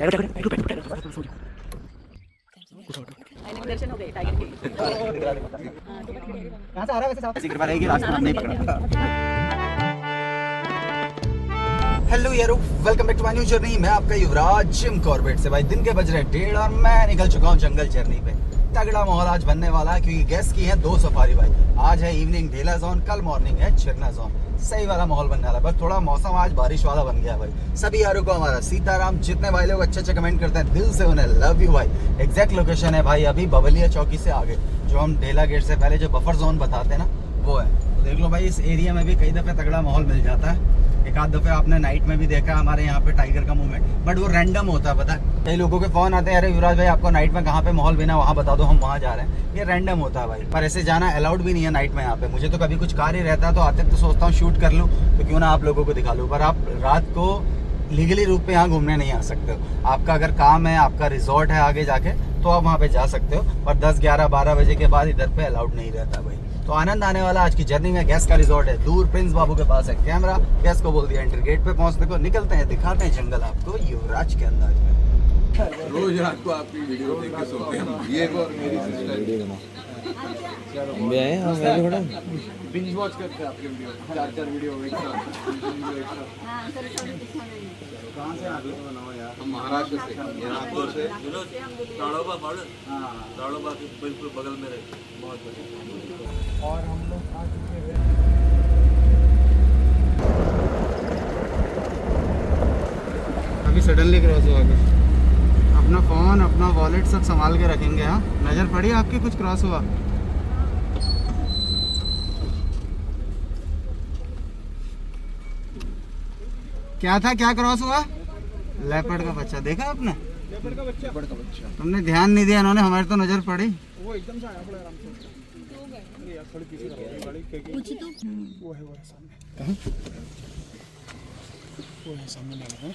दर्शन हो गए टाइगर के। कहाँ से आ रहा है वैसे साहब? ऐसी कृपा रहेगी, रास्ता हमने ही पकड़ा। हेलो यारो, welcome back to my new journey. मैं आपका युवराज जिम कॉर्बेट से। भाई दिन के बज रहे 1:30 और मैं निकल चुका हूँ जंगल जर्नी पे। तगड़ा माहौल आज बनने वाला है क्योंकि गेस्ट की है 2 सफारी। भाई आज है इवनिंग ढेला जोन, कल मॉर्निंग है झरना जोन। सही वाला माहौल बनने वाला है। बस थोड़ा मौसम आज बारिश वाला बन गया भाई। सभी यारों को हमारा सीताराम। जितने भाई लोग अच्छे कमेंट करते हैं दिल से उन्हें लव यू भाई। एग्जैक्ट लोकेशन है भाई अभी बबलिया चौकी से आगे, जो हम ढेला गेट से पहले जो बफर जोन बताते हैं ना, वो है। तो देख लो भाई, इस एरिया में भी कई दफे तगड़ा माहौल मिल जाता है। एक आध दफे आपने नाइट में भी देखा हमारे यहाँ पे टाइगर का मूवमेंट, बट वो रैंडम होता है। पता है कई लोगों के फोन आते हैं, अरे युवराज भाई आपको नाइट में कहाँ पे माहौल बिना वहाँ बता दो, हम वहाँ जा रहे हैं। ये रैंडम होता है भाई, पर ऐसे जाना अलाउड भी नहीं है नाइट में यहाँ पे। मुझे तो कभी कुछ कार्य रहता है तो आते तो सोचता हूँ शूट कर लूँ, तो क्यों ना आप लोगों को दिखा लूँ। पर आप रात को लीगली रूप पे यहाँ घूमने नहीं आ सकते हो। आपका अगर काम है, आपका रिजॉर्ट है आगे जाके, तो आप वहाँ पे जा सकते हो, पर 10, 11, 12 बजे के बाद इधर पे अलाउड नहीं रहता भाई। तो आनंद आने वाला आज की जर्नी में। गैस का रिजॉर्ट है दूर, प्रिंस बाबू के पास है कैमरा। गैस को बोल दिया एंट्री गेट पे पहुंचने को। निकलते हैं, दिखाते हैं जंगल आपको युवराज के अंदाज में। रोज रात को आपकी वीडियो देख के सोते हैं। ये एक और मेरी सिस्टर बिंज वॉच करते हैं आपके वीडियो, 4 वीडियो एक साथ। कहाँ से आगे बनाओ यार? हम महाराष्ट्र से, नागपुर से। ताड़ोबा बॉर्डर, ताड़ोबा के बिल्कुल बगल में रहते हैं। बहुत बढ़िया। और हम लोग आ चुके हैं। अभी सडनली क्रॉस हुआ गया। अपना फ़ोन, अपना वॉलेट सब संभाल के रखेंगे। हाँ, नज़र पड़ी आपकी कुछ क्रॉस हुआ? क्या था, क्या क्रॉस हुआ? लेपर्ड का बच्चा देखा आपने? लेपर्ड का बच्चा। तुमने ध्यान नहीं दिया, इन्होंने हमारे तो नज़र पड़ी। वो एकदम से आया बड़ा आराम से। ये यार थोड़ी पीछे रहो गाड़ी के। पूछी तो वो है सामने। कहाँ? वो है सामने लगा है।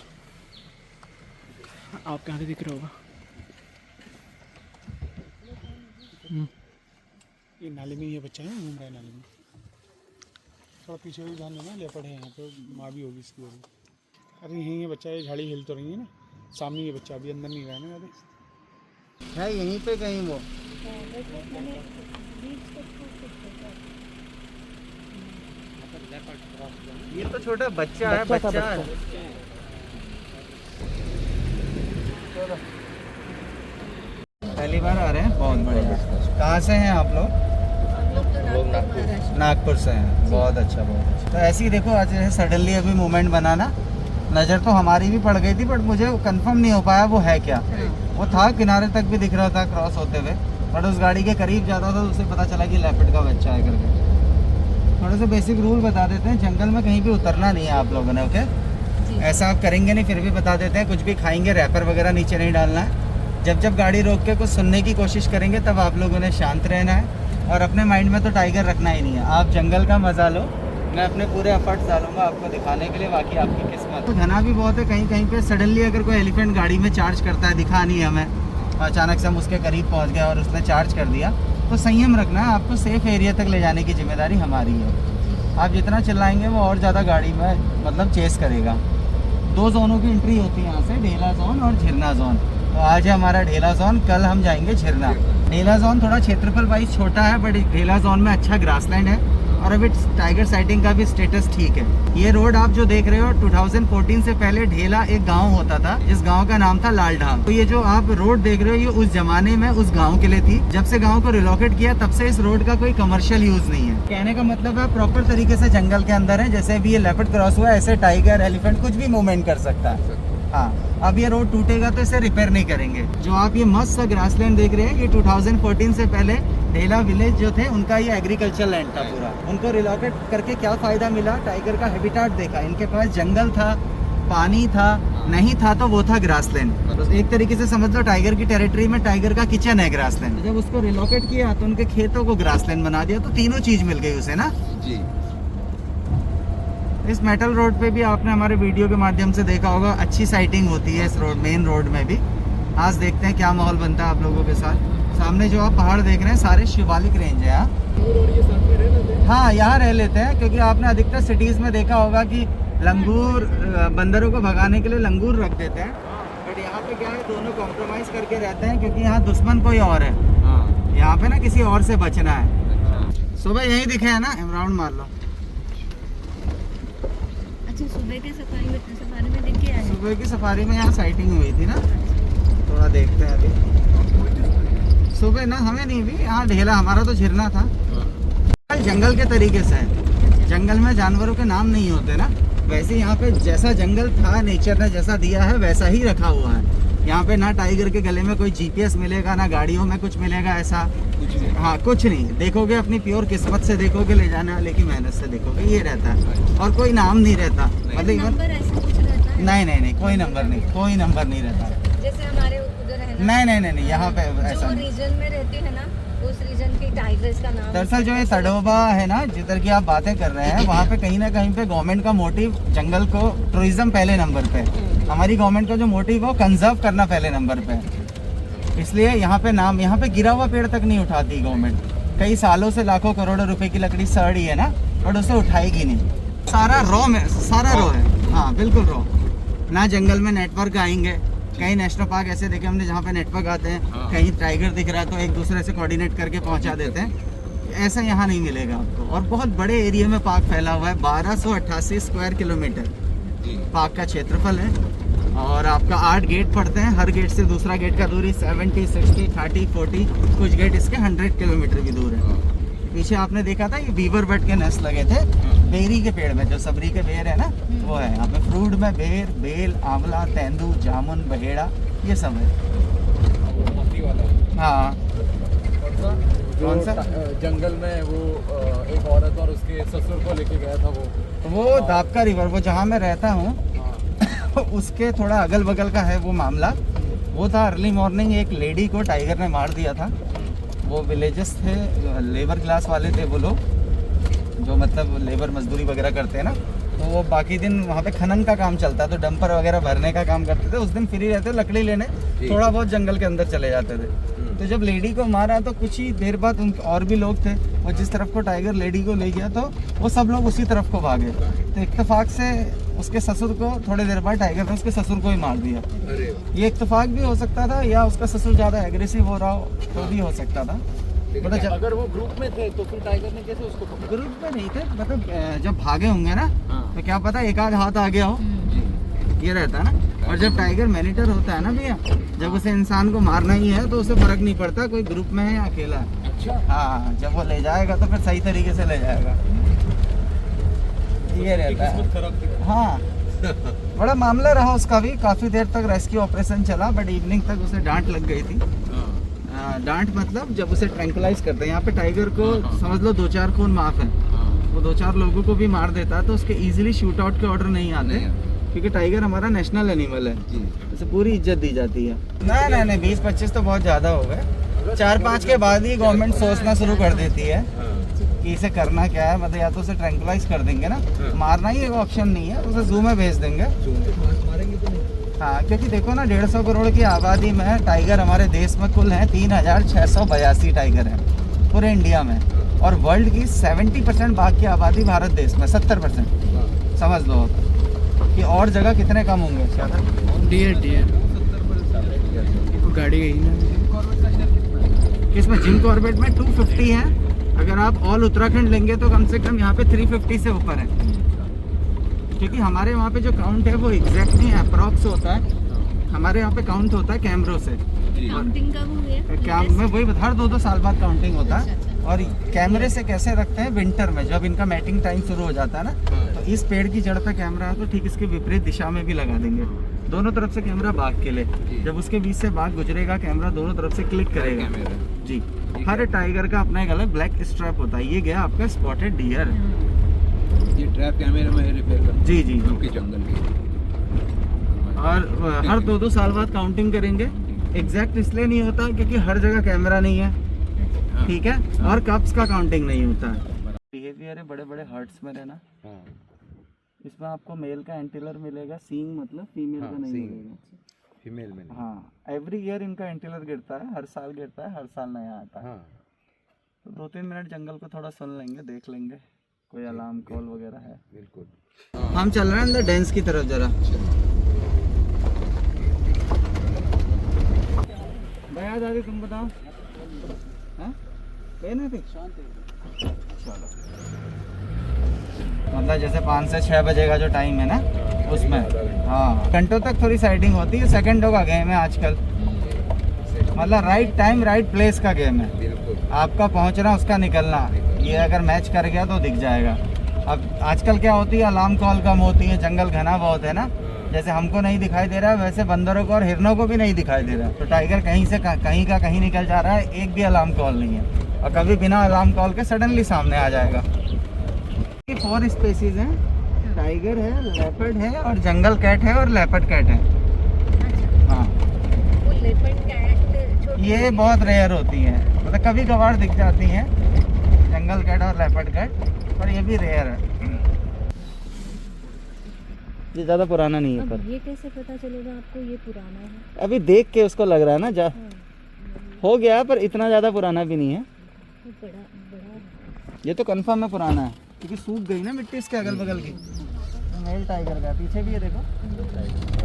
आपके आगे दिख रहा होगा। ये नाली में ये बच्चा है, घूम रहा है नाली में। थोड़ा पीछे भी ध्यान देना, लेपर्ड है यहाँ पे, माँ भी होगी इसकी वजह। अरे यहीं ये बच्चा, ये झाड़ी हिल तो रही है ना, सामने ये बच्चा अभी अंदर नहीं रहा है ना। है यहीं पे कहीं वो। ये तो छोटा बच्चा है, बच्चा है। पहली बार आ रहे हैं? बहुत बढ़िया। कहाँ से हैं आप लोग? नागपुर से हैं। बहुत अच्छा, बहुत अच्छा। तो ऐसे ही देखो, आज जैसे सडनली अभी मूवमेंट बना ना, नज़र तो हमारी भी पड़ गई थी, बट मुझे कंफर्म नहीं हो पाया वो है क्या। वो था, किनारे तक भी दिख रहा था क्रॉस होते हुए, बट उस गाड़ी के करीब ज़्यादा था तो उसे पता चला कि लेपर्ड का बच्चा है करके। थोड़े से बेसिक रूल बता देते हैं। जंगल में कहीं भी उतरना नहीं है आप लोगों ने, ओके? ऐसा आप करेंगे नहीं, फिर भी बता देते हैं। कुछ भी खाएंगे, रैपर वगैरह नीचे नहीं डालना है। जब गाड़ी रोक के कुछ सुनने की कोशिश करेंगे तब आप लोगों ने शांत रहना है, और अपने माइंड में तो टाइगर रखना ही नहीं है। आप जंगल का मजा लो, मैं अपने पूरे एफर्ट्स डालूंगा आपको दिखाने के लिए। बाकी आपकी किस्मत। तो घना भी बहुत है, कहीं कहीं पे सडनली अगर कोई एलिफेंट गाड़ी में चार्ज करता है, दिखा नहीं हमें, अचानक से हम उसके करीब पहुंच गए और उसने चार्ज कर दिया, तो संयम रखना है। आपको सेफ एरिया तक ले जाने की जिम्मेदारी हमारी है। आप जितना चिल्लाएंगे वो और ज़्यादा गाड़ी में मतलब चेस करेगा। 2 जोनों की एंट्री होती है यहाँ से, ढेला जोन और झरना जोन। तो आज है हमारा ढेला जोन, कल हम जाएंगे झरना। ढेला जोन थोड़ा क्षेत्रफल वाइज छोटा है, बट ढेला जोन में अच्छा ग्रासलैंड है और अभी टाइगर साइटिंग का भी स्टेटस ठीक है। ये रोड आप जो देख रहे हो, 2014 से पहले ढेला एक गांव होता था, जिस गांव का नाम था लालढाम। तो ये जो आप रोड देख रहे हो, ये उस जमाने में उस गांव के लिए थी। जब से गांव को रिलोकेट किया तब से इस रोड का कोई कमर्शियल यूज नहीं है। कहने का मतलब है प्रॉपर तरीके से जंगल के अंदर है। जैसे अभी ये लेपर्ड क्रॉस हुआ, ऐसे टाइगर, एलिफेंट कुछ भी मूवमेंट कर सकता है। हाँ, अब ये रोड टूटेगा तो इसे रिपेयर नहीं करेंगे। जो आप ये मस्त सा ग्रासलैंड देख रहे हैं, ये 2014 से पहले ढेला विलेज जो थे उनका ये एग्रीकल्चर लैंड था पूरा। उनको रिलोकेट करके क्या फ़ायदा मिला? टाइगर का हैबिटाट देखा। इनके पास जंगल था, पानी था, नहीं था तो वो था ग्रासलैंड। एक तरीके से समझ लो टाइगर की टेरिटरी में टाइगर का किचन है ग्रासलैंड। जब उसको रिलोकेट किया तो उनके खेतों को ग्रासलैंड बना दिया, तो तीनों चीज़ मिल गई उसे ना जी। इस मेटल रोड पे भी आपने हमारे वीडियो के माध्यम से देखा होगा, अच्छी साइटिंग होती है इस रोड, मेन रोड में भी। आज देखते हैं क्या माहौल बनता है आप लोगों के साथ। सामने जो आप पहाड़ देख रहे हैं सारे शिवालिक रेंज है। हाँ, यहाँ रह लेते हैं, क्योंकि आपने अधिकतर सिटीज़ में देखा होगा कि लंगूर, बंदरों को भगाने के लिए लंगूर रख देते हैं, बट यहाँ पे क्या है, दोनों कॉम्प्रोमाइज करके रहते हैं क्योंकि यहाँ दुश्मन कोई और है। हाँ यहाँ पे ना किसी और से बचना है। सुबह यही दिखे है ना, राउंड मार लो। अच्छा, सुबह के सफारी में देख के आए? सुबह की सफारी में यहाँ साइटिंग हुई थी ना, थोड़ा देखते हैं अभी। सुबह ना हमें नहीं भी, यहाँ ढेला हमारा तो झिरना था। जंगल के तरीके से है, जंगल में जानवरों के नाम नहीं होते ना, वैसे यहाँ पे जैसा जंगल था नेचर ने जैसा दिया है वैसा ही रखा हुआ है। यहाँ पे ना टाइगर के गले में कोई जीपीएस मिलेगा, ना गाड़ियों में कुछ मिलेगा ऐसा। हाँ कुछ नहीं देखोगे, अपनी प्योर किस्मत से देखोगे, ले जाने वाले की मेहनत से देखोगे, ये रहता है। और कोई नाम नहीं रहता, मतलब नंबर ऐसा कुछ रहता है? नहीं कोई नंबर नहीं, कोई नंबर नहीं रहता। जैसे हमारे उधर है ना? नहीं यहाँ पे ऐसा जो नहीं। रीजन में रहती है ना, उस रीजन की टाइगर्स का नाम। दरअसल जो ये तड़ोबा है ना, जिधर की आप बातें कर रहे हैं, वहाँ पे कहीं ना कहीं पे गवर्नमेंट का मोटिव जंगल को टूरिज्म पहले नंबर पे, हमारी गवर्नमेंट का जो मोटिव है वो कंजर्व करना पहले नंबर पे, इसलिए यहाँ पे नाम, यहाँ पे गिरा हुआ पेड़ तक नहीं उठाती गवर्नमेंट। कई सालों से लाखों करोड़ों रुपए की लकड़ी सड़ी है ना, बट उसे उठाएगी नहीं। सारा रॉ में, सारा रॉ है। हाँ बिल्कुल रॉ। ना जंगल में नेटवर्क आएंगे, कहीं नेशनल पार्क ऐसे देखे हमने जहाँ पे नेटवर्क आते हैं, कहीं टाइगर दिख रहा है तो एक दूसरे से कोऑर्डिनेट करके पहुँचा देते हैं, ऐसा यहाँ नहीं मिलेगा आपको। और बहुत बड़े एरिया में पार्क फैला हुआ है, 1288 स्क्वायर किलोमीटर पार्क का क्षेत्रफल है। और आपका 8 गेट पड़ते हैं, हर गेट से दूसरा गेट का दूरी 70, 60, 30, 40, कुछ गेट इसके 100 किलोमीटर भी दूर है। पीछे आपने देखा था ये बीवर बट के नेस्ट लगे थे बेरी के पेड़ में, जो सबरी के बेर है ना वो है यहाँ पे। फ्रूट में बेर, बेल, आंवला, तेंदू, जामुन, बहेड़ा, ये सब है। हाँ कौन सा जंगल में वो एक औरत और उसके ससुर को लेके गया था वो दापका रिवर, वो जहाँ मैं रहता हूँ उसके थोड़ा अगल बगल का है वो मामला। वो था अर्ली मॉर्निंग, एक लेडी को टाइगर ने मार दिया था। वो विलेजेस थे, लेबर क्लास वाले थे वो लोग, जो मतलब लेबर मजदूरी वगैरह करते हैं ना, तो वो बाकी दिन वहाँ पे खनन का काम चलता है, तो डंपर वगैरह भरने का काम करते थे। उस दिन फ्री रहते, लकड़ी लेने थोड़ा बहुत जंगल के अंदर चले जाते थे। तो जब लेडी को मारा तो कुछ ही देर बाद उनके और भी लोग थे, वो जिस तरफ को टाइगर लेडी को ले गया तो वो सब लोग उसी तरफ को भागे। तो इत्तेफाक से उसके ससुर को थोड़ी देर बाद टाइगर ने उसके ससुर को ही मार दिया। ये इत्तेफाक भी हो सकता था, या उसका ससुर ज़्यादा एग्रेसिव हो रहा हो तो भी हो सकता था। मतलब अगर वो ग्रुप में थे तो फिर टाइगर ने कैसे उसको पकड़ा? ग्रुप में नहीं थे, मतलब जब भागे होंगे ना तो क्या पता एक आध हाथ आ गया हो, ये रहता है ना। और जब टाइगर मैनिटर होता है ना भैया, जब उसे इंसान को मारना ही है तो उसे फर्क नहीं पड़ता कोई ग्रुप में है या अकेला है। अच्छा। हाँ जब वो ले जाएगा तो फिर सही तरीके से ले जाएगा, ये रहता है। हाँ बड़ा मामला रहा उसका भी, काफ़ी देर तक रेस्क्यू ऑपरेशन चला, बट इवनिंग तक उसे डांट लग गई थी। डांट मतलब जब उसे ट्रैंकुलाइज करते हैं, यहाँ पे टाइगर को समझ लो 2-4 खून माफ है, वो 2-4 लोगों को भी मार देता है, तो उसके इजीली शूट आउट के ऑर्डर नहीं आते, क्योंकि टाइगर हमारा नेशनल एनिमल है, उसे पूरी इज्जत दी जाती है। नहीं 20-25 तो बहुत ज़्यादा हो गए, 4-5 के बाद ही गवर्नमेंट सोचना शुरू कर देती है कि इसे करना क्या है। मतलब या तो उसे ट्रैंकुलाइज कर देंगे ना, मारना ही एक ऑप्शन नहीं है, उसे जू में भेज देंगे। हाँ क्योंकि देखो ना 150 करोड़ की आबादी में टाइगर हमारे देश में कुल हैं 3682 टाइगर हैं पूरे इंडिया में, और वर्ल्ड की 70% बाघ की आबादी भारत देश में, 70% समझ लो कि और जगह कितने कम होंगे। डियर गाड़ी गई ना किसमें, जिम कॉर्बेट में 250 है, अगर आप ऑल उत्तराखंड लेंगे तो कम से कम यहाँ पे 350 से ऊपर है, क्योंकि हमारे वहाँ पे जो काउंट है वो एग्जैक्ट नहीं है, अप्रॉक्स होता है। हमारे यहाँ पे काउंट होता है कैमरों से, काउंटिंग का वो है क्या मैं वही हर 2-2 साल बाद काउंटिंग होता है। और कैमरे से कैसे रखते हैं, विंटर में जब इनका मैटिंग टाइम शुरू हो जाता है ना, तो इस पेड़ की जड़ पे कैमरा है तो ठीक इसके विपरीत दिशा में भी लगा देंगे, दोनों तरफ से कैमरा बाघ के लिए। जब उसके बीच से बाघ गुजरेगा कैमरा दोनों तरफ से क्लिक करेगा जी। हर टाइगर का अपना एक अलग ब्लैक स्ट्रैप होता है। ये गया आपका स्पॉटेड डियर, ये ट्रैप कैमरे में रिपेयर कर जी जी क्योंकि जंगल की। और हर 2-2 साल बाद काउंटिंग करेंगे। एग्जैक्ट इसलिए नहीं होता क्योंकि हर जगह कैमरा नहीं है, ठीक है, और कप्स का काउंटिंग नहीं होता है। बिहेवियर है बड़े बड़े हर्ट्स में रहना। इसमें आपको मेल का एंटीलर मिलेगा, सींग मतलब फीमेल का नहीं मिलेगा, फीमेल में। हाँ एवरी ईयर इनका एंटीलर गिरता है, हर साल गिरता है, हर साल नया आता है। तो 2-3 मिनट जंगल को थोड़ा सुन लेंगे, देख लेंगे कोई अलार्म कॉल वगैरह है। बिल्कुल। हम चल रहे हैं अंदर डेंस की तरफ जरा। है दादी, तुम बताओ? हैं? पेन है? चलो, मतलब जैसे 5 से 6 बजे का जो टाइम है ना उसमें, हाँ घंटों तक थोड़ी साइडिंग होती है। सेकंडों का गेम है आजकल, मतलब राइट टाइम राइट प्लेस का गेम है। आपका पहुंचना उसका निकलना, ये अगर मैच कर गया तो दिख जाएगा। अब आजकल क्या होती है, अलार्म कॉल कम होती है, जंगल घना बहुत है ना, जैसे हमको नहीं दिखाई दे रहा है वैसे बंदरों को और हिरनों को भी नहीं दिखाई दे रहा है। तो टाइगर कहीं से कहीं का कहीं निकल जा रहा है, एक भी अलार्म कॉल नहीं है, और कभी बिना अलार्म कॉल के सडनली सामने आ जाएगा। 4 स्पेसीज हैं, टाइगर है, लेपर्ड है और जंगल कैट है और लेपर्ड कैट है। हाँ, वो लेपर्ड कैट ये बहुत रेयर होती हैं, मतलब कभी कभार दिख जाती हैं जंगल कैट और लेपर्ड कैट, पर ये भी रेयर है। ये ज़्यादा पुराना नहीं है, अब पर ये कैसे पता चलेगा आपको ये पुराना है? अभी देख के उसको लग रहा है ना हो गया, पर इतना ज़्यादा पुराना भी नहीं है। वो बड़ा है। ये तो कंफर्म है पुराना है, क्योंकि सूख गई ना मिट्टी इसके अगल बगल की। मेल टाइगर का पीछे भी है, देखो।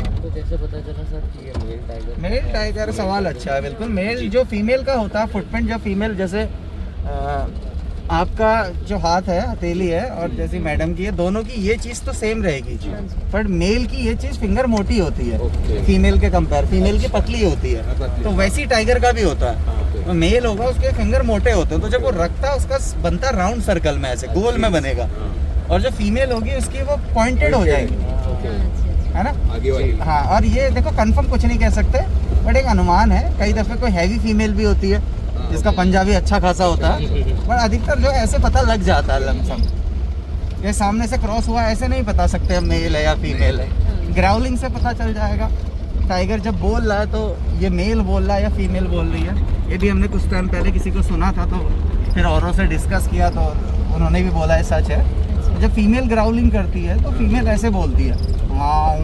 आपको कैसे पता चला सर कि ये मेल टाइगर? मेल टाइगर, सवाल अच्छा है बिल्कुल। मेल जो फीमेल का होता है, फुटप्रिंट जो फीमेल, जैसे आपका जो हाथ है हथेली है और जैसी मैडम की है, दोनों की ये चीज़ तो सेम रहेगी, पर मेल की ये चीज़ फिंगर मोटी होती है फीमेल के कंपेयर, फीमेल की पतली होती है। तो वैसी टाइगर का भी होता है, तो मेल होगा उसके फिंगर मोटे होते हैं, तो जब वो रखता है उसका बनता राउंड सर्कल में, ऐसे गोल में बनेगा, और जो फीमेल होगी उसकी वो पॉइंटेड हो जाएगी, है ना। आगे वाली। हाँ, और ये देखो कंफर्म कुछ नहीं कह सकते, बट एक अनुमान है। कई दफ़े कोई हैवी फीमेल भी होती है जिसका पंजा भी अच्छा खासा होता है, पर अधिकतर जो है ऐसे पता लग जाता है लमसम। ये सामने से क्रॉस हुआ ऐसे नहीं बता सकते हम मेल है या फीमेल है, ग्राउलिंग से पता चल जाएगा। टाइगर जब बोल रहा है तो ये मेल बोल रहा है या फीमेल बोल रही है, ये भी हमने कुछ टाइम पहले किसी को सुना था, तो फिर औरों से डिस्कस किया तो उन्होंने भी बोला है सच है। जब फीमेल ग्राउलिंग करती है तो फीमेल ऐसे बोलती है, आऊं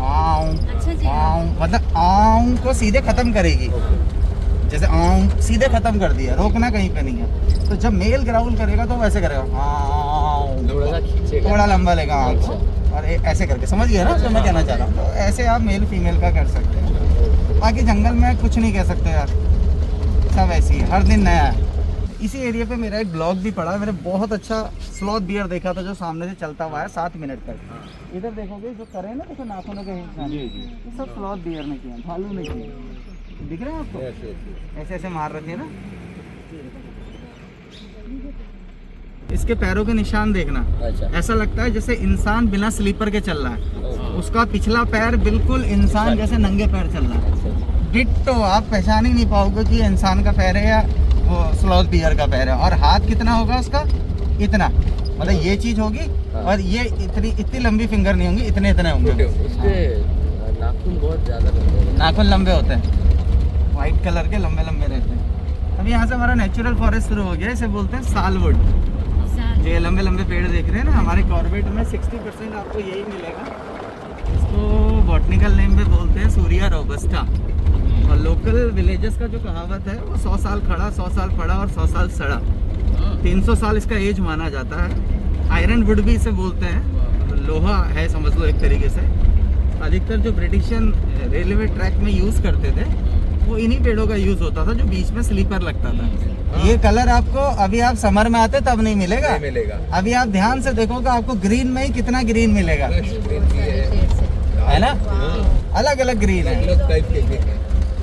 आऊं अच्छा जी। आऊं, मतलब आऊं को सीधे ख़त्म करेगी, जैसे आऊं सीधे ख़त्म कर दिया, रोकना कहीं पे नहीं है। तो जब मेल ग्राउल करेगा तो वैसे करेगा, आऊं, थोड़ा सा खींचेगा, थोड़ा लंबा लेगा आऊं को, और ऐसे करके, समझ गया ना जो मैं कहना चाह रहा हूँ। तो ऐसे आप मेल फीमेल का कर सकते हैं। बाकी जंगल में कुछ नहीं कह सकते यार, सब ऐसी है, हर दिन नया है। इसी एरिया पे मेरा एक ब्लॉग भी पड़ा, मैंने बहुत अच्छा स्लॉथ बियर देखा था जो सामने से चलता हुआ है 7 मिनट तक। इधर देखोगे जो करे ना, देखो नाखूनों के हिस्सा, ये सब स्लॉथ बियर ने किया, भालू ने किया। दिख रहे हैं आपको, ऐसे ऐसे मार रखे हैं ना। इसके पैरों के निशान देखना, अच्छा। ऐसा लगता है जैसे इंसान बिना स्लीपर के चल रहा है। उसका पिछला पैर बिल्कुल इंसान जैसे नंगे पैर चल रहा है, डिट्टो। आप पहचान ही नहीं पाओगे कि ये इंसान का पैर है या वो स्लॉथ बियर का पैर है। और हाथ कितना होगा उसका, इतना, मतलब ये चीज होगी, और ये इतनी लंबी फिंगर नहीं होंगी, इतने होंगे। उसके नाखून बहुत ज़्यादा लंबे हैं। नाखून लंबे होते हैं, वाइट कलर के लंबे लंबे रहते हैं। अब यहाँ से हमारा नेचुरल फॉरेस्ट शुरू हो गया, इसे बोलते हैं सालवुड। ये लंबे लंबे पेड़ देख रहे हैं ना, हमारे कॉर्बेट में 60% आपको यही मिलेगा। इसको बॉटनिकल नेम पे बोलते हैं सूरिया रोबस्टा। और लोकल विलेजेस का जो कहावत है वो 100 साल खड़ा, 100 साल पड़ा और 100 साल सड़ा, 300 साल इसका एज माना जाता है। आयरन वुड भी इसे बोलते हैं, लोहा है समझ लो एक तरीके से। अधिकतर जो ब्रिटिशन रेलवे ट्रैक में यूज़ करते थे वो इन्हीं पेड़ों का यूज़ होता था, जो बीच में स्लीपर लगता था। ये कलर आपको अभी आप समर में आते तब नहीं मिलेगा, अभी आप ध्यान से देखोगे आपको ग्रीन में ही कितना ग्रीन मिलेगा, है ना, अलग अलग ग्रीन है।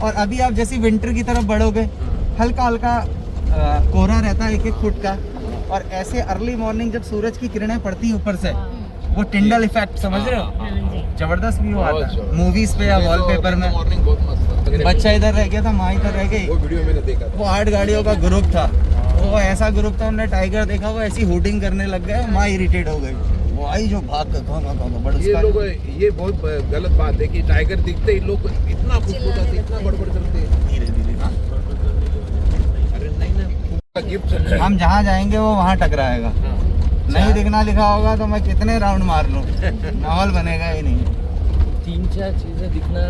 और अभी आप जैसी विंटर की तरफ बढ़ोगे, हल्का हल्का कोहरा रहता है 1-1 फुट का, और ऐसे अर्ली मॉर्निंग जब सूरज की किरणें पड़ती हैं ऊपर से, वो टिंडल इफेक्ट समझ रहे हो, जबरदस्त व्यू आता है मूवीज पे या वॉलपेपर में। बच्चा इधर रह गया था, माँ इधर रह गई, वो वीडियो मैंने देखा था। वो 8 गाड़ियों का ग्रुप था, वो ऐसा ग्रुप था, उन्होंने टाइगर देखा, वो ऐसी हुटिंग करने लग गए, माँ इरिटेट हो गई, वो आई जो भाग कर बड़ ये लोग, ये बहुत गलत बात है कि टाइगर दिखते ही लोग इतना फुसफुसाते, इतना बड़बड़ करते हैं। धीरे धीरे। अरे नहीं ना, गिफ्ट हम जहाँ जाएंगे वो वहाँ टकराएगा, नहीं दिखना लिखा होगा तो मैं कितने राउंड मार लूँ, माहौल बनेगा ही नहीं। 3-4 चीज़ें दिखना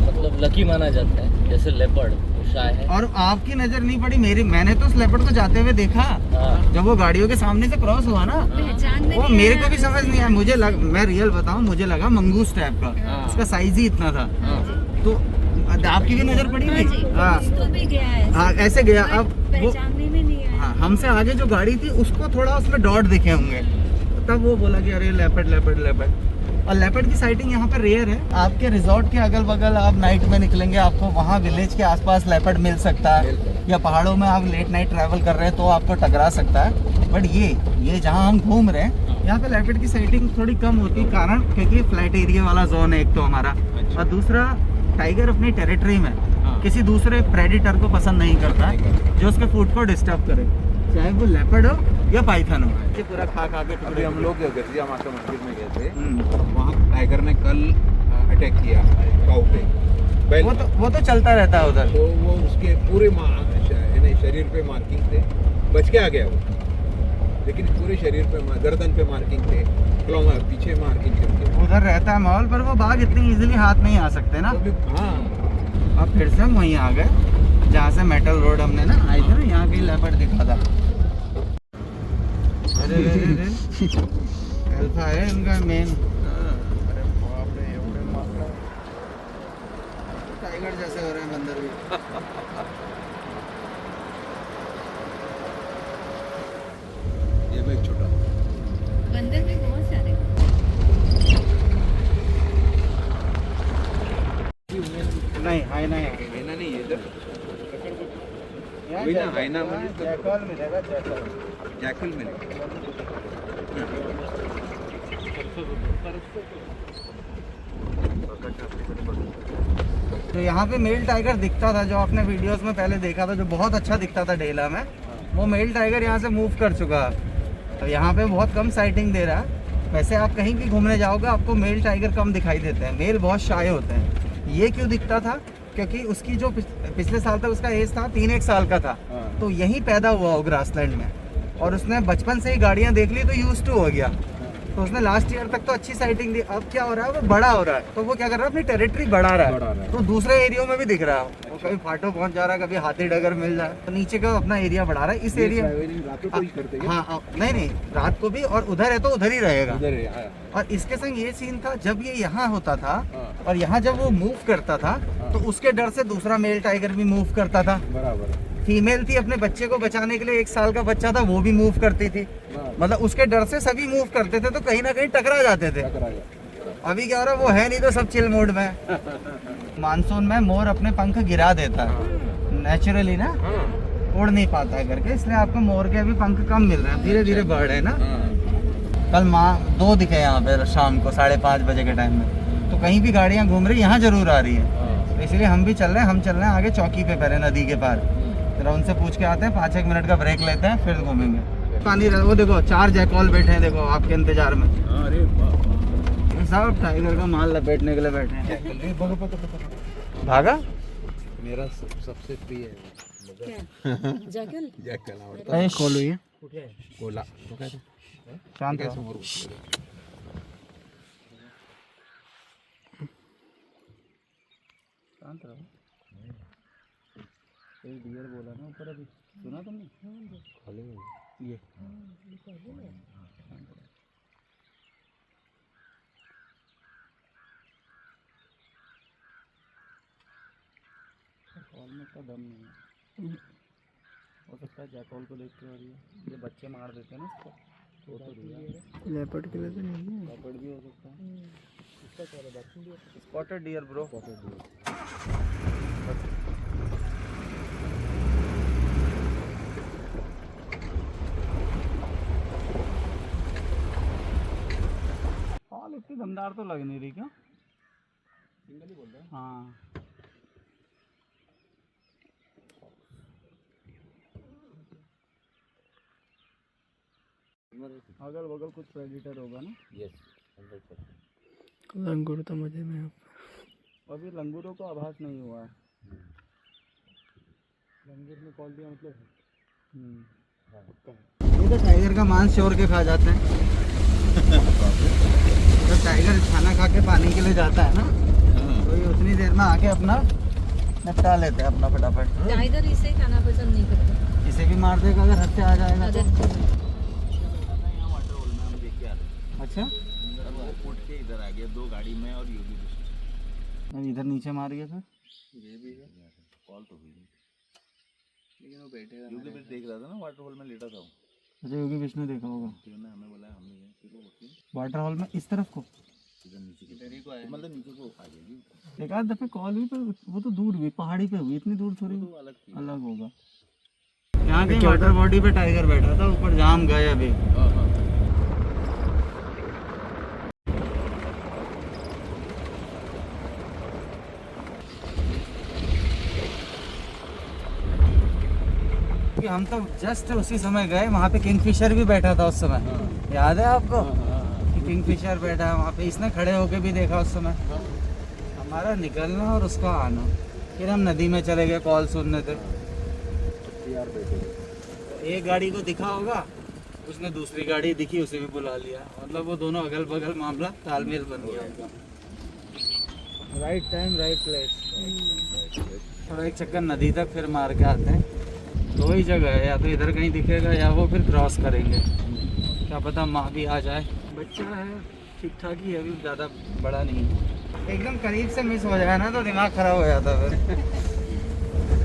मतलब लकी माना जाता है, जैसे लेपर्ड शायद। और आपकी नजर नहीं पड़ी मेरी, मैंने तो उस लेपर्ड को जाते हुए देखा, जब वो गाड़ियों के सामने से क्रॉस हुआ ना, पहचान में वो नहीं मेरे आया। को भी समझ नहीं आया। मैं रियल बताऊं, मुझे लगा मंगूस टाइप का, उसका साइज ही इतना था। तो आपकी भी नजर पड़ी हाँ जी, थी? हाँ कुछ तो भी गया है। हाँ ऐसे गया। अब वो पहचानने में नहीं आया। हाँ, हमसे आगे जो गाड़ी थी उसको थोड़ा उसमें डॉट दिखे होंगे, तब वो बोला कि अरे लेपर्ड लेपर्ड लेपर्ड। और लेपर्ड की साइटिंग यहाँ पर रेयर है। आपके रिजॉर्ट के अगल बगल आप नाइट में निकलेंगे, आपको वहाँ विलेज के आसपास लेपर्ड मिल सकता है, या पहाड़ों में आप लेट नाइट ट्रैवल कर रहे हैं तो आपको टकरा सकता है। बट ये जहाँ हम घूम रहे हैं यहाँ पे लेपर्ड की साइटिंग थोड़ी कम होती, कारण क्योंकि फ्लैट एरिया वाला जोन है एक तो हमारा, और दूसरा टाइगर अपनी टेरिटरी में किसी दूसरे प्रेडिटर को पसंद नहीं करता है जो उसके फूड को डिस्टर्ब करे, चाहे वो लेपर्ड हो या पाइथन हो। ये पूरा खा खा के अभी हम लोग गजिया माता मंदिर में गए थे, वहाँ टाइगर ने कल अटैक किया काऊ पे। वो तो चलता रहता है उधर। तो वो उसके पूरे शरीर पे मार्किंग थे, बच के आ गया वो, लेकिन पूरे शरीर पे गर्दन पे मार्किंग थे, पीछे मार्किंग थे। उधर रहता है माहौल, पर वो बाघ इतनी इजीली हाथ नहीं आ सकते ना। हाँ, अब फिर से हम वहीं आ गए जहाँ से मेटल रोड हमने ना आए थे ना, यहाँ कहीं लेपर्ड दिखा था। अरे अल्फा है इनका मेन। अरे बाप रे, टाइगर जैसे हो रहे हैं बंदर भी। ये भी एक छोटा बंदर भी बहुत सारे। नहीं हाइना है, हाइना नहीं है इधर, यहाँ वही ना, हाइना यहाँ मतलब- जैकल मिलेगा, जैकल। जैकल में तो यहाँ पे मेल टाइगर दिखता था, जो आपने वीडियोस में पहले देखा था, जो बहुत अच्छा दिखता था डेला में, वो मेल टाइगर यहाँ से मूव कर चुका है। तो यहाँ पे बहुत कम साइटिंग दे रहा है। वैसे आप कहीं भी घूमने जाओगे आपको मेल टाइगर कम दिखाई देते हैं, मेल बहुत शाय होते हैं। ये क्यों दिखता था? क्योंकि उसकी जो पिछले साल तक उसका एज था 3-1 साल का था, तो यहीं पैदा हुआ वो ग्रासलैंड में, और उसने बचपन से ही गाड़ियाँ देख ली तो यूज टू हो गया। तो उसने लास्ट ईयर तक तो अच्छी साइटिंग दी। अब क्या हो रहा है, वो बड़ा हो रहा है, तो वो क्या कर रहा है, अपनी टेरिटरी बढ़ा रहा है। तो दूसरे एरिया में भी दिख रहा है, वो कभी फाटो पहुंच जा रहा है, कभी हाथी डगर मिल जाए, तो नीचे का अपना एरिया बढ़ा रहा है। इस एरिया हाँ नहीं रात को भी, और उधर है तो उधर ही रहेगा। और इसके संग ये सीन था, जब ये यहाँ होता था और यहाँ जब वो मूव करता था तो उसके डर से दूसरा मेल टाइगर भी मूव करता था। बराबर। फीमेल थी, अपने बच्चे को बचाने के लिए 1 साल का बच्चा था, वो भी मूव करती थी। मतलब उसके डर से सभी मूव करते थे, तो कहीं ना कहीं टकरा जाते थे। अभी क्या हो रहा है, वो है नहीं तो सब चिल मोड में। मानसून में मोर अपने पंख गिरा देता है नेचुरली ना, उड़ नहीं पाता है करके, इसलिए आपको मोर के अभी पंख कम मिल रहे हैं, धीरे धीरे बढ़ रहे हैं ना। कल 2 दिखे यहाँ पे शाम को 5:30 बजे के टाइम में, तो कहीं भी गाड़ियाँ घूम रही, यहाँ जरूर आ रही है। तो इसलिए हम भी चल रहे हैं, आगे चौकी पे पहले नदी के पार, जरा उनसे पूछ के आते हैं, 5-1 मिनट का ब्रेक लेते हैं, फिर घूमेंगे। पानी वो देखो 4 जैकॉल बैठे हैं, देखो आपके इंतजार में। अरे सब टाइगर का माल लपेटने के लिए बैठे हैं। भागा मेरा सबसे प्रिय है जैकल जैकल। खोलो ये कोला शांत रहो। शांत रहो। एक डियर बोला ना ऊपर, अभी सुना तुमने? ये कॉल में का दम नहीं है, हो सकता है जैकॉल को देख के हो रही है। ये बच्चे मार देते हैं ना इसको, तो दिया लेपर्ड के लिए तो नहीं है, लेपर्ड भी हो सकता है। इसका क्या है? Spotted deer bro, spotted deer. Call इतनी दमदार तो लग नहीं रही, क्यों? सिंगल ही बोल रहे हैं। हाँ अगल बगल कुछ प्रेडिटर होगा ना। यस, लंगूर तो मजे में। अभी लंगूरों को आभास नहीं हुआ है। लंगूर ने कॉल दिया मतलब ये तो टाइगर का मांस चोर के खा जाते हैं। तो टाइगर खाना खा के पानी के लिए जाता है ना, तो ये उतनी देर में आके अपना निपटा लेते हैं अपना फटाफट। टाइगर इसे खाना पसंद नहीं करता। इसे भी मार देगा अगर हद से आ जाएगा तो। अच्छा उठ के इधर आ गया 2 गाड़ी में, और ये भी इधर नीचे मार गया फिर। ये भी है कॉल तो हुई नहीं, लेकिन वो बैठेगा क्योंकि मैं देख रहा था ना वाटर हॉल में लेटा था वो, अच्छा योगी विष्णु देखा होगा फिर ने हमें बोला हमने गए, फिर वो होती वाटर हॉल में इस तरफ को इधर नीचे की तरफ को आया, मतलब नीचे को आ जाएगी, एक आध दफे कॉल हुई, पर वो तो दूर हुई, पहाड़ी पे हुई, इतनी दूर थोड़ी तो अलग थी। अलग होगा। यहाँ के वाटर बॉडी पे टाइगर बैठा था ऊपर, जहाँ हम गए अभी। कि हम तो जस्ट उसी समय गए, वहाँ पे किंगफिशर भी बैठा था उस समय, याद है आपको कि किंगफिशर बैठा है वहाँ पे, इसने खड़े होके भी देखा उस समय। हमारा निकलना और उसका आना, फिर हम नदी में चले गए कॉल सुनने थे। एक गाड़ी को दिखा होगा, उसने दूसरी गाड़ी दिखी उसे भी बुला लिया, मतलब वो दोनों अगल बगल मामला तालमेल बन गया उनका। Right time right place. थोड़ा एक चक्कर नदी तक फिर मार के आते हैं, दो ही जगह है, या तो इधर कहीं दिखेगा या वो फिर क्रॉस करेंगे, क्या पता माँ भी आ जाए। बच्चा है ठीक ठाक ही है, अभी ज़्यादा बड़ा नहीं है। एकदम करीब से मिस हो जाए ना तो दिमाग खराब हो जाता फिर।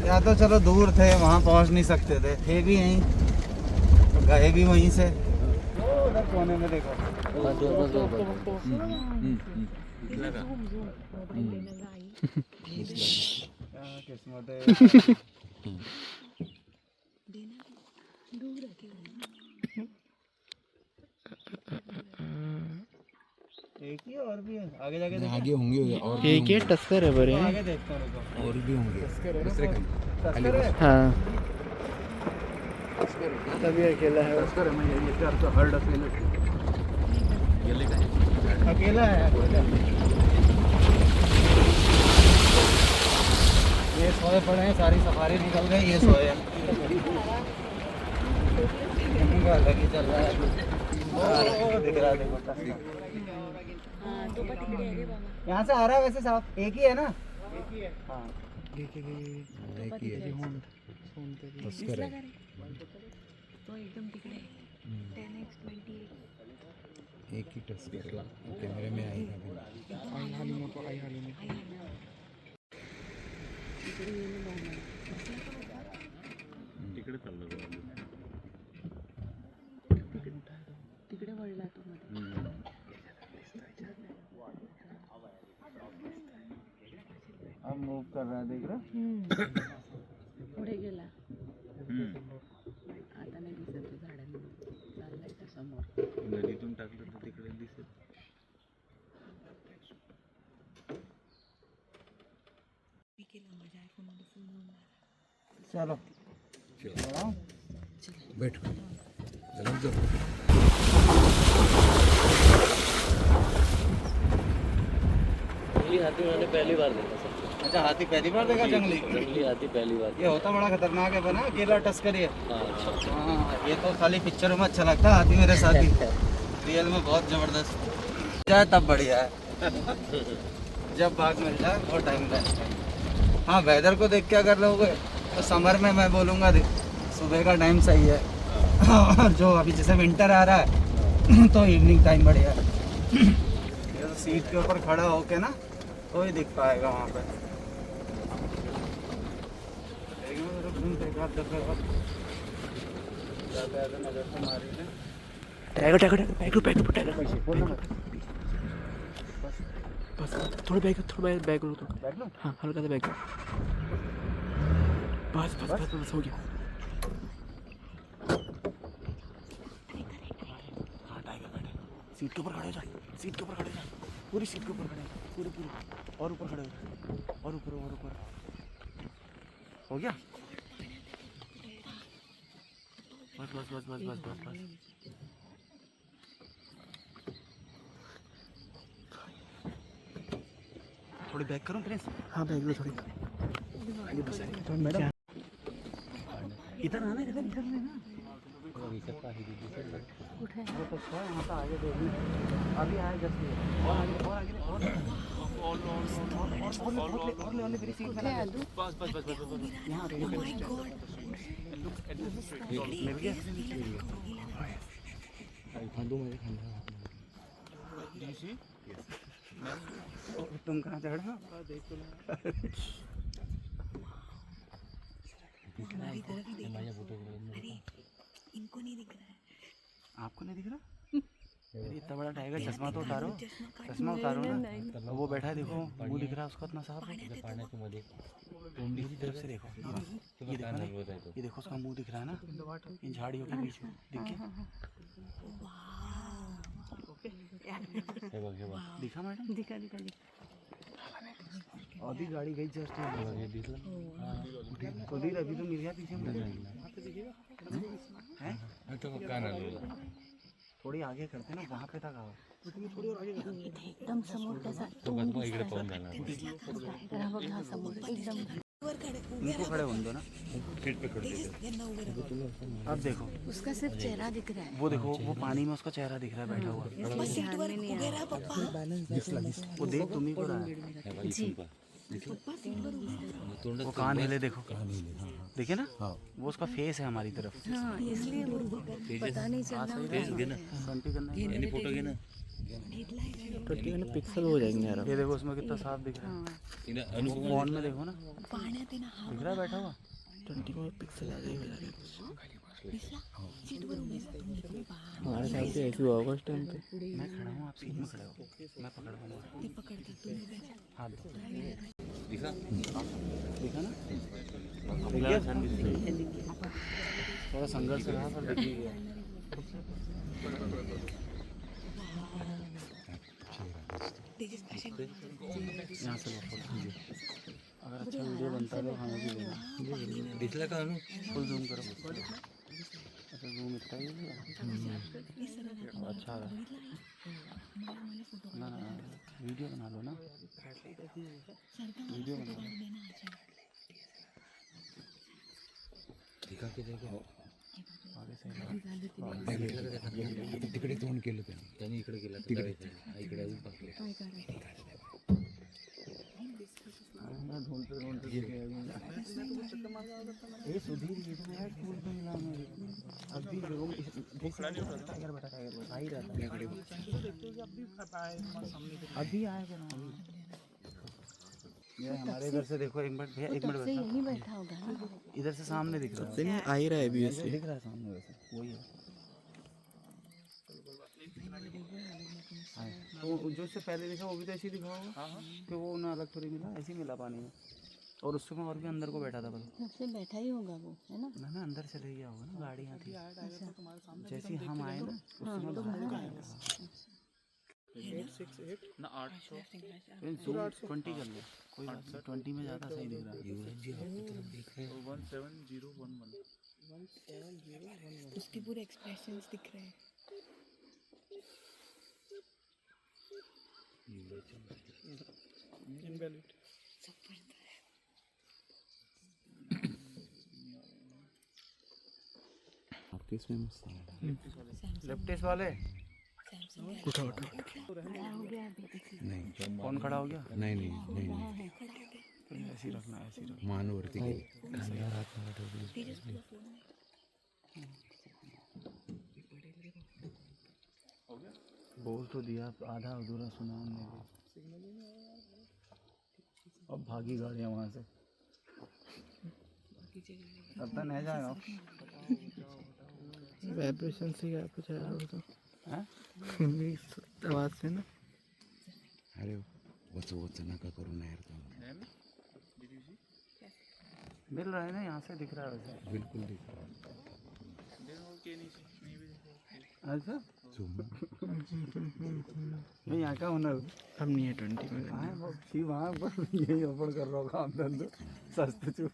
या तो चलो दूर थे वहाँ पहुँच नहीं सकते थे भी यहीं तो गए भी वहीं से। उधर कोने में देखो, क्या किस्मत है। एक ही और भी है आगे जाके देखो। आगे होंगे और एक ही टस्कर है बड़े, आगे देखता हूँ रुको। और भी होंगे दूसरे का तस्कर है? हाँ तभी अकेला है। तस्कर है, मैं ये कर तो हर्ड अकेले अकेला है। ये सोए पड़े हैं, सारी सफारी निकल गई, ये सोए हैं। इनका अलग ही चल रहा है। ओ, दिख रहा है देखो तस्कर। यहाँ से आ रहा है वैसे साफ, एक ही है ना? एक ही है हाँ। एक ही है तस्कर है तो एकदम तिकडे 10x28 एक ही तस्कर है, कैमरे में आएगा अभी। आई हाली नको, आई हाली नको। तिकडे चाललो तिकडे वळला तो मध्ये. अब मूव कर रहा है, देख रहा? पुढे गेला आता नाही दिसत तो झाडांनी, चाललाय त्या समोर. नदीतून टाकलं तर तिकडे दिसेल. चलो बढ़ाओ। बैठ चलो जाओ। जंगली हाथी मैंने पहली बार देखा सर। अच्छा हाथी पहली बार देखा जंगली? जंगली हाथी पहली बार। ये होता बड़ा खतरनाक है बना, अकेला टस्करी है। हाँ अच्छा। हाँ ये तो खाली पिक्चरों में अच्छा लगता है, हाथी मेरे साथ ही रियल में बहुत जबरदस्त जाए तब बढ़िया है। जब बाघ मिल जाए बहुत टाइम लगता है। हाँ वेदर को देख के अगर लोगे तो समर में मैं बोलूँगा सुबह का टाइम सही है, और जो अभी जैसे विंटर आ रहा है तो इवनिंग टाइम बढ़िया है। ये तो सीट के ऊपर खड़ा होके ना तो ही दिख पाएगा वहाँ पे। Tiger tiger tiger bag bag tiger बस थोड़ा बैग लो तो हाँ हल्का सा बैग बस बस बस बस हो गया। हाँ टाइगर बैठे सीट के ऊपर खड़े हो जा, सीट के ऊपर खड़े हो जा, पूरी सीट के ऊपर खड़े पूरी पूरी और ऊपर खड़े हो जा, और ऊपर हो गया। बस बस बस बस बस बस बस थोड़ी बैक करूं प्लीज? हाँ बैक लो थोड़ी। ये बस है मैडम इधर आना, इधर इधर लेना। कुठे वो तो अच्छा है, वहाँ पे आगे देखना अभी आए जस्ट और आगे और मेरी सीट में लगा। बस बस बस बस बस यहाँ पे मिल गया। खान दो मुझे खाना। तुम कहाँ चढ़ा? देख तो हमारी तरफ ही देख हमारे फोटो अरे इनको नहीं दिख रहा है। आपको नहीं दिख रहा? अरे इतना बड़ा टाइगर, चश्मा तो उतारो, चश्मा उतारो ना। वो बैठा है देखो, मुंह दिख रहा है उसका इतना साफ। पाण्याच्या मध्ये मेरी तरफ से देखो, ये देखो ना, ये देखो उसका मुंह दिख रहा है ना इन झाड़ियों के बीच में, दिख गया? हे बघ दिखा मैडम? दिखा दिखा दिखा अभी गाड़ी गई जस्ट, हे दिसलं अभी अभी तो मिल गया पीछे में। हैं? आता मग का नाही थोड़ी आगे करते ना, वहाँ पे तक आओ। एकदम समोर त्याचा तो बघ मग इकडे पाहून जाणार टायगर बघ हा समोर एकदम उनको खड़े होने दो ना। सीट पे खड़े अब देखो उसका सिर्फ चेहरा दिख रहा है। वो देखो, वो पानी में उसका चेहरा दिख रहा है बैठा हुआ। बस सीट वर उभे राहा पप्पा। वो देख तुम्ही को रहा है, जी वो कान हिले देखो, देखिए ना, वो उसका फेस है हमारी तरफ। हाँ इसलिए वो पता नहीं चल रहा तेच घे ना ट्वेंटी करना है। यांनी फोटो घे ना पिक्सल हो जाएंगे यार। ये देखो उसमें कितना साफ दिख रहा है, तिने अनुपमा फोन में देखो ना, पाण्यात आहे ना हा दिख रहा है बैठा हुआ। 20 पिक्सल आ जाएगा सीट वर उभे राहा। हमारे साथ से ऐसी होगा उस टाइम पे। मैं खड़ा हूँ, आप सीट में खड़े हो, मैं पकड़ लूँगा। ते पकडता तुम्ही हाँ दिखा देखा ना, दिख गया? थोड़ा संघर्ष रहा पर दिख ही गया। यहाँ से लो फोटो, अगर अच्छा वीडियो बनता है तो हमें भी लेना। दिसला का अनु फुल जूम करो, अच्छा जूम इतना ही है। अच्छा आ रहा है ना, ना वीडियो बना लो ना, वीडियो बना लो। दिखा के देखो आगे से तिकडे तोंड केलं त्यांनी इकडे गेला इकडे अजून पाहिजे मैं ढूंढते ढूंढते ये सुधीर, ये तो यार स्कूल में मिला मुझे। अभी लोग टाइगर बैठा, टाइगर बैठा ही रहता है। अभी आएगा ना, ये हमारे इधर से देखो, एक मिनट भैया, एक मिनट बैठा, यहीं बैठा होगा ना। इधर से सामने दिख रहा है, आ ही रहा है अभी, ऐसे दिख रहा है सामने, वैसे वही है। हाँ, तो जो इससे पहले दिखा वो भी तो ऐसे ही दिखा होगा कि वो ना अलग थोड़ी मिला, ऐसे ही मिला पानी में। और उस समय और भी अंदर को बैठा था बस, सबसे बैठा ही होगा वो, है ना? ना अंदर चले गया होगा ना, गाड़ी यहाँ थी जैसे ही हम आए ना उस समय बाहर आया था। 20 कर लो, कोई बात नहीं, 20 में ज़्यादा सही दिख रहा है। 17011 उसके पूरे एक्सप्रेशंस दिख रहे हैं। लेफ्टिस्ट वाले खड़ा हो गया अभी। नाही कौन खड़ा हो गया? नाही नाही नाही तो ऐसे ही रखना, ऐसे ही रखना। मानवरती गेली. बोल तो दिया, आधा अधूरा सुना हमने भी। अब भागी गाड़ियाँ वहाँ से, अब तक नहीं जाएगा। वाइब्रेशन से क्या कुछ आया हो तो हैं? आवाज़ से ना। अरे वच नका करू ना यार तुम्ही. मिल रहा है ना, यहाँ से दिख रहा है वैसे। बिल्कुल दिख रहा है. अच्छा Zoom. नहीं, यहाँ का हुनर अब नहीं है 20 में हाँ, वो थी वहाँ पर यही ऑफर कर रहा होगा, आमदन तो सस्ते चो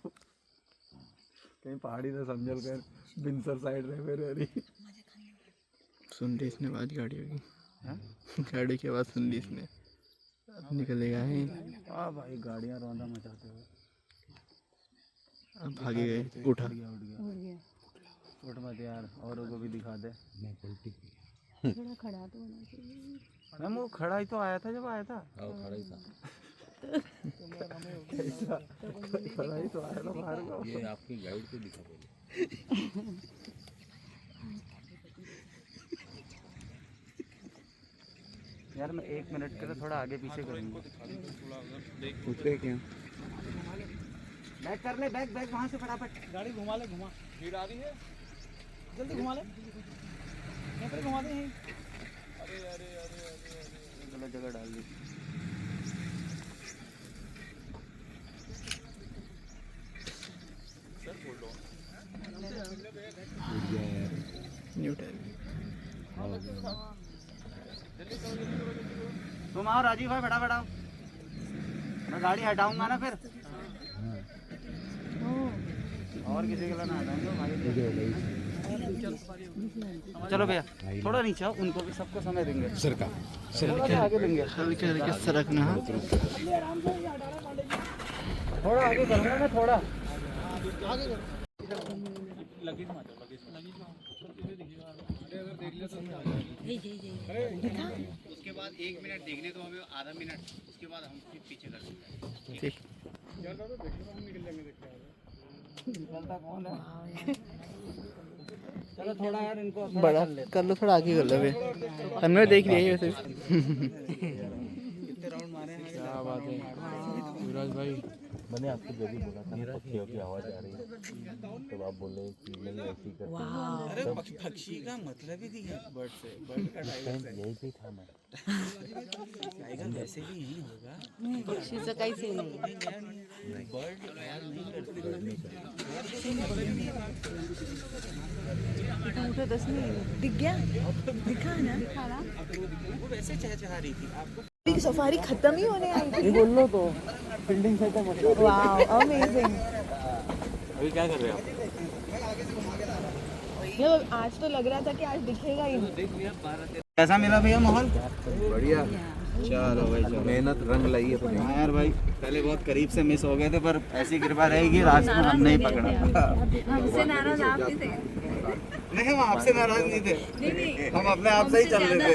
कहीं पहाड़ी से समझल कर बिनसर साइड रहे मेरे रही। सुन ली इसने आवाज़ गाड़ी होगी, हैं? गाड़ी की आवाज़ सुन ली इसने, अब निकलेगा ही। हाँ भाई, गाड़ियाँ रौंदा मचाते हुए अब भागे गए, उठा उठ गया। उठ मत यार, औरों को भी दिखा दे। नाही पलटी. थोड़ा खड़ा तो होना चाहिए। मैम वो खड़ा ही तो आया था जब आया था, खड़ा ही था ऐसा खड़ा ही तो आया था बाहर को। ये आपकी गाइड को दिखा पहले। यार मैं 1 मिनट के लिए थोड़ा आगे पीछे करूँगा। उतरे क्या? बैक कर ले, बैक बैक वहाँ से फटाफट। गाड़ी घुमा ले, घुमा भीड़ आ रही है। जल्दी घुमा ले, यहाँ पर घुमा दे यहीं। गलत जगह डाल दी। New tyre. तुम आओ राजीव भाई, फटाफट आओ, मैं गाड़ी हटाऊंगा ना फिर। और किसी के लिए ना हटाएंगे भाई। चलो भैया थोड़ा नीचे आओ, उनको भी सबको समय देंगे। थोड़ा सा आगे देंगे, हल्के हल्के सरकना। थोड़ा आगे करूँगा मैं, थोड़ा लगेज में आ जाओ, लगेज में उसके बाद 1 मिनट देखने दो हमें, आधा मिनट, उसके बाद हम फिर पीछे कर देंगे। ठीक। निकलता कौन है? चलो थोड़ा यार इनको बड़ा कर लो, थोड़ा आगे कर लो। हमने देख लिया है वैसे। कितने राउंड मारे हैं? क्या बात है युवराज भाई। मैंने आपको जब भी बोला था पक्षियों की आवाज़ आ रही है, तब आप बोले कि नहीं ऐसी करते। अरे पक्षी का मतलब ही नहीं है बर्ड से, बर्ड का यही पे था मैं। टाइगर वैसे भी यही होगा। पक्षीचं काहीच हे नाही बर्ड आवाज नहीं करते। उठतच नाही दिख गया दिखा ना वो वैसे चहचहा रही थी आपको। सफारी खत्म ही होने आई थी। बोल लो तो फील्डिंग सेटअप मत करो। Wow amazing. अभी क्या कर रहे हो आप? आज तो लग रहा था कि आज दिखेगा ही नहीं। कैसा मिला भैया माहौल? बढ़िया। चलो भाई चलो। मेहनत रंग लाई है अपनी। हाँ यार भाई, पहले बहुत करीब से मिस हो गए थे, पर ऐसी कृपा रहेगी रास्ते में हमने ही पकड़ा। हमसे नाराज आप ही थे। नहीं हम आपसे नाराज नहीं थे, हम अपने आप से ही चल रहे थे।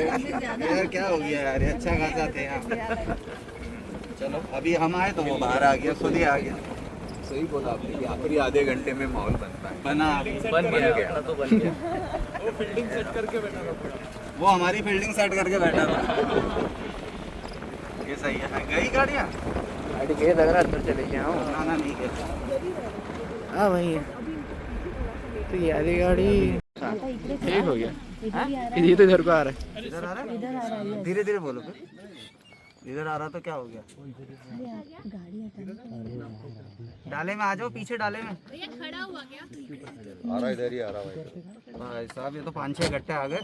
यार क्या हो गया यार, ये अच्छा खासा थे यहाँ। चलो अभी हम आए तो वो बाहर आ गया, खुद ही आ गया। सही बोला आपने कि आखिरी आधे घंटे में माहौल बनता है। बना बन गया, अपना तो बन गया। वो हमारी फील्डिंग सेट करके बैठा था। ये सही है। गई गाड़ियाँ? गाड़ी के लग रहा अंदर चले गया हूँ। ना ना नहीं गई। हाँ वही है। तो ये वाली गाड़ी ठीक हो गया। ये तो इधर को आ रहा है। इधर आ रहा है? धीरे धीरे बोलो फिर। इधर आ रहा तो क्या हो गया? डाले में आ जाओ, पीछे डाले में। आ रहा इधर ही आ रहा भाई। भाई साहब ये तो 5-6 गट्टे आ गए।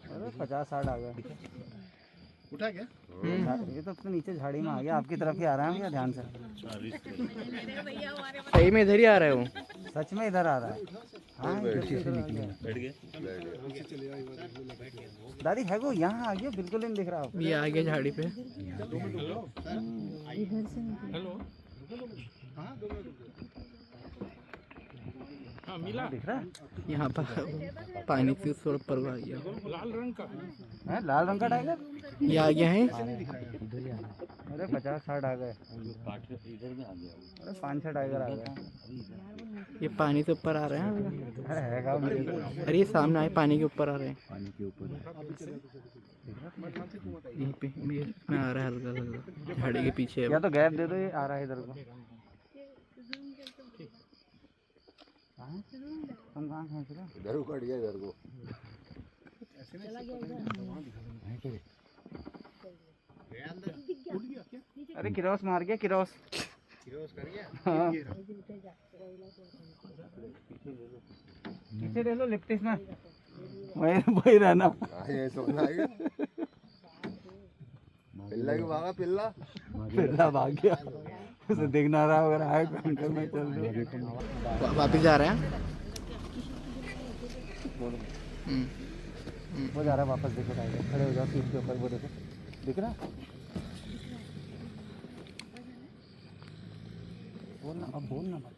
अरे 50-60 आ गए। उठा क्या? ये तो अपने नीचे झाड़ी में आ गया, आपकी तरफ ही आ रहा है भैया, ध्यान से। सही में इधर ही आ रहा है वो। सच में इधर आ रहा है। हाँ बैठ गए। दादी है वो यहाँ आ गया, बिल्कुल नहीं दिख रहा आपको। ये आ गया झाड़ी पे। हाँ मिला। दिख रहा है? यहाँ पर पानी से थोड़ा ऊपर को आ गया। लाल रंग का है लाल रंग का टाइगर? ये आ गया है। अरे 50-60 आ गए। अरे 5-6 टाइगर आ गए। ये पानी से ऊपर आ रहे हैं। अरे हैगा मुझे। अरे ये सामने आए, पानी के ऊपर आ रहे हैं। यहीं पे में आ रहा है हल्का हल्का, झाड़ी के पीछे है। या तो गैप दे दो, ये आ रहा है इधर को। कहाँ? तुम कहाँ खींच रहे हो? इधर उखड़ गया इधर को। अरे किरोस मार गया, किरोस। कर गया? हाँ। पीछे ले लो लिफ्ट में, वही रहना। ये सोना है। पिल्ला की भागा पिल्ला। पिल्ला भाग गया, उसे देखना रहा अगर आए तो अंकल मैं चल रहा वापिस जा रहे हैं। वो जा रहा है वापस। देखो टाइगर, खड़े हो जाओ सीट के ऊपर, वो देखो दिख रहा है? बोलना अब, बोलना मत।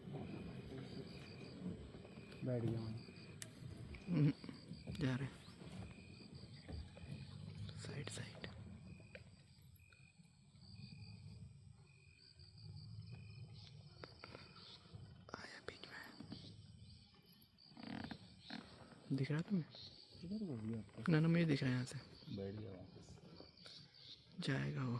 बैठ गया जा रहे हैं साइड साइड। आया बीच में। दिख रहा है तुम्हें? ना ना मुझे दिख रहा है यहाँ से। बैठ गया वापस। जाएगा वो।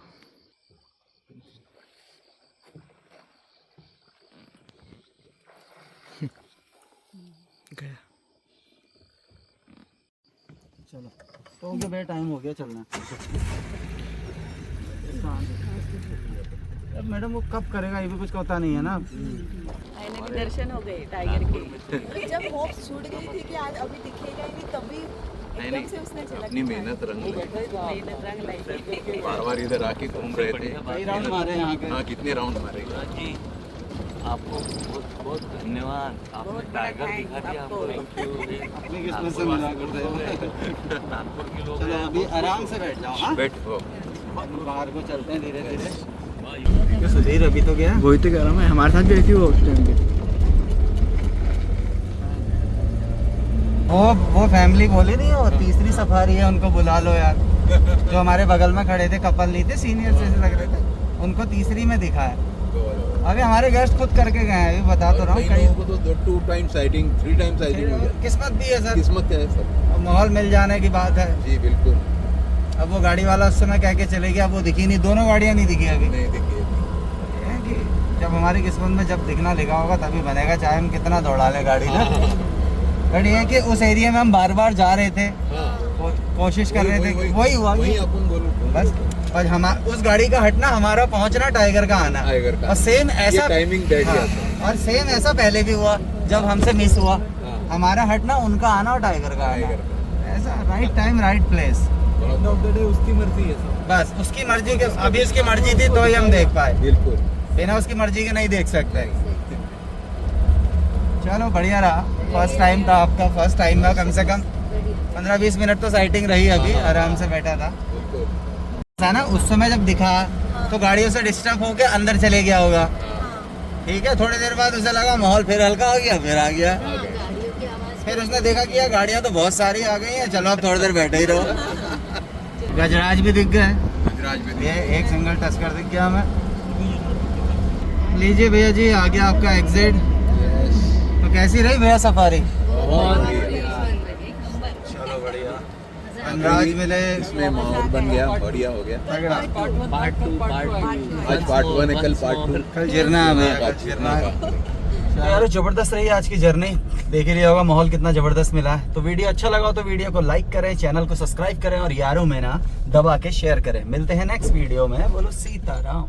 ओके भाई टाइम हो गया चलना। अब मैडम वो कब करेगा ये भी कुछ पता नहीं है ना। फाइनली दर्शन हो गए टाइगर के। जब होप छूट गई थी कि आज अभी दिखेगा ही नहीं, तभी एकदम से उसने झलक अपनी मेहनत रंग लाई। बार बार इधर आके घूम रहे थे। कई राउंड मारे यहाँ के। हाँ कितने राउंड मारे। जी आपको बहुत बहुत धन्यवाद, आपने टाइगर दिखा दिया हमको। अपनी किस्मत से मिला करते हैं। नागपुर के लोग चलो अभी आराम से बैठ जाओ। हाँ बैठो। बाहर को चलते हैं धीरे धीरे। सुधीर अभी तो गया। वही तो कह रहा हूँ मैं, हमारे साथ भी ऐसी हुआ उस टाइम पे। वो फैमिली बोली नहीं, वो तीसरी सफारी है, उनको बुला लो यार। जो हमारे बगल में खड़े थे, कपल नहीं थे, सीनियर जैसे लग रहे थे, उनको तीसरी में दिखा है। अभी हमारे गेस्ट खुद करके गए हैं, अभी बता तो रहा हूँ। कई लोगों को तो 2 टाइम साइटिंग 3 टाइम साइटिंग हो जाती किस्मत भी है है। सर, किस्मत क्या है सर। माहौल मिल जाने की बात है। जी बिल्कुल। अब वो गाड़ी वाला उस समय कह के चले गया, अब वो दिखी नहीं, दोनों गाड़ियाँ नहीं दिखी अभी। नहीं देखिए ये है कि जब हमारी किस्मत में जब दिखना लिखा होगा तभी बनेगा, चाहे हम कितना दौड़ा लें गाड़ी ना। बट ये है कि उस एरिया में हम बार बार जा रहे थे, कोशिश कर रहे थे, वही हुआ वही कि अपन बोलो बस। और हम उस गाड़ी का हटना, हमारा पहुंचना, टाइगर का आना। टाइगर का। और सेम ऐसा टाइमिंग बैठ गया हाँ, और सेम ऐसा पहले भी हुआ जब हमसे मिस हुआ। हमारा हटना, उनका आना और टाइगर का आना। ऐसा right time right place. End of the day उसकी मर्जी है सब। बस उसकी मर्जी के, अभी उसकी मर्जी थी तो ही हम देख पाए, बिल्कुल। बिना उसकी मर्जी के नहीं देख सकते। चलो बढ़िया रहा, फर्स्ट टाइम था आपका, फर्स्ट टाइम में कम से कम 15-20 मिनट तो साइटिंग रही, अभी आराम से बैठा था। ऐसा ना उस समय जब दिखा तो गाड़ियों से डिस्टर्ब होके अंदर चले गया होगा, ठीक है। थोड़ी देर बाद उसे लगा माहौल फिर हल्का हो गया, फिर आ गया। फिर उसने देखा कि यार गाड़ियाँ तो बहुत सारी आ गई हैं, चलो अब थोड़ी देर बैठे ही रहो। गजराज भी दिख गए, ये एक सिंगल टस्कर दिख गया हमें। लीजिए भैया जी, आ गया आपका एग्जिट। तो कैसी रही भैया सफारी? चलो बढ़िया, धनराज मिले, इसमें माहौल बन गया, बढ़िया हो गया। पार्ट 2 आज पार्ट 1 है, कल पार्ट 2। कल जिरना है भैया, कल जिरना है। यार जबरदस्त रही आज की जर्नी, देख ही लिया होगा माहौल कितना जबरदस्त मिला है। तो वीडियो अच्छा लगा हो तो वीडियो को लाइक करें, चैनल को सब्सक्राइब करें और यारों में ना दबा के शेयर करें। मिलते हैं नेक्स्ट वीडियो में। बोलो सीताराम।